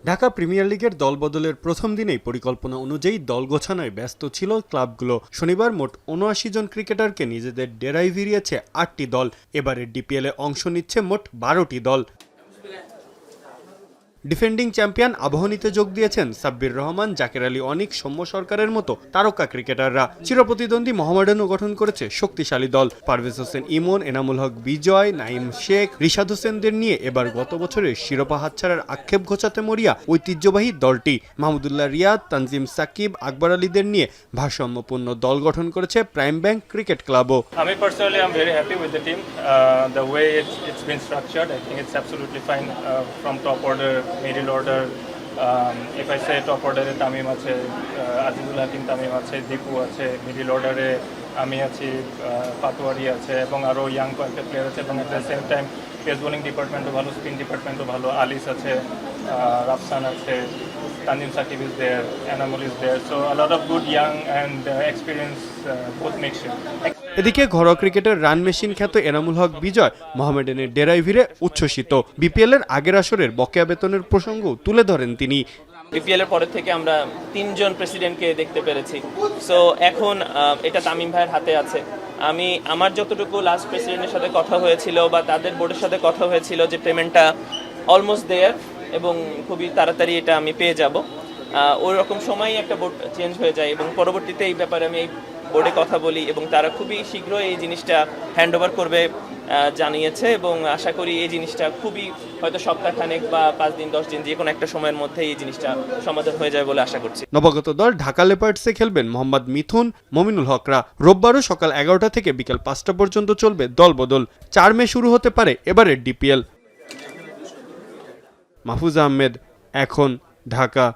Dhaka premier লিগের দলবদলের প্রথম দিনেই পরিকল্পনা অনুযায়ী দল গোছানোয় ব্যস্ত ছিল ক্লাবগুলো। শনিবার মোট ৭৯ জন ক্রিকেটারকে নিজেদের ডেরায় ভিড়িয়েছে ৮টি দল। এবারের ডিপিএলে অংশ নিচ্ছে মোট ১২টি দল। ডিফেন্ডিং চ্যাম্পিয়ন আবাহনীতে যোগ দিয়েছেন সাব্বির রহমান, জাকের আলী অনিক, সৌম্য সরকারের মতো তারকা ক্রিকেটাররা। চিরপ্রতিদ্বন্দ্বী মোহামেডানও গঠন করেছে শক্তিশালী দল। পারভেজ হোসেন ইমন, এনামুল হক বিজয়, নাইম শেখ, রিশাদ হোসেনদের নিয়ে এবার গত বছরের শিরোপা হাতছাড়ার আক্ষেপ ঘোচাতে মরিয়া ঐতিহ্যবাহী দলটি। মাহমুদুল্লাহ রিয়াদ, তানজিম সাকিব, আকবর আলীদের নিয়ে ভারসাম্যপূর্ণ দল গঠন করেছে প্রাইম ব্যাংক ক্রিকেট ক্লাবও। আমি personally I'm very happy with the team. The way it's been structured, I think it's absolutely fine from top order, middle order. If I say top order এ তামিম আছে, আজিজুল হাকিম তামিম আছে, দীপু আছে, মিডল অর্ডারে আমি আছি, পাটোয়ারি আছে এবং আরও ইয়াং কয়েকটা প্লেয়ার আছে এবং at the same time pace bowling ডিপার্টমেন্টও ভালো, স্পিন ডিপার্টমেন্টও ভালো। আলিস আছে, রাফসান আছে, Tanzim Sakib is there, Enamul is there. So a lot of good young and experienced both mixture. এদিকে ঘরোয়া ক্রিকেটের রান মেশিন খ্যাত এনামুল হক বিজয় মোহামেডানের ডেরায় ভিড়ে উচ্ছ্বসিত। বিপিএল এর আগের আসরের বকেয়া বেতনের প্রসঙ্গ তুলে ধরেন তিনি। বিপিএল এর পরের থেকে আমরা 3 জন প্রেসিডেন্টকে দেখতে পেরেছি। সো এখন এটা তামিম ভাইয়ের হাতে আছে। আমার যতটুকু লাস্ট প্রেসিডেন্টের সাথে কথা হয়েছিল বা তাদের বোর্ডের সাথে কথা হয়েছিল যে পেমেন্টটা অলমোস্ট দেয়ার এবং খুবই তাড়াতাড়ি এটা আমি পেয়ে যাব। ওই রকম সময়ই একটা বোর্ড চেঞ্জ হয়ে যায় এবং পরবর্তীতে এই ব্যাপারে আমি এই বোর্ডে কথা বলি এবং তারা খুবই শীঘ্রই এই জিনিসটা হ্যান্ড ওভার করবে জানিয়েছে এবং আশা করি এই জিনিসটা খুবই হয়তো সপ্তাহখানেক বা 5 দিন 10 দিন যে কোনো একটা সময়ের মধ্যে এই জিনিসটা সমাধান হয়ে যায় বলে আশা করছি। নবাগত দল ঢাকা লেপার্ডসে খেলবেন মোহাম্মদ মিথুন, মমিনুল হকরা। রোববারও সকাল 11টা থেকে বিকেল 5টা পর্যন্ত চলবে দলবদল। 4 মে শুরু হতে পারে এবারের ডিপিএল। মাহফুজ আহমেদ, এখন, ঢাকা।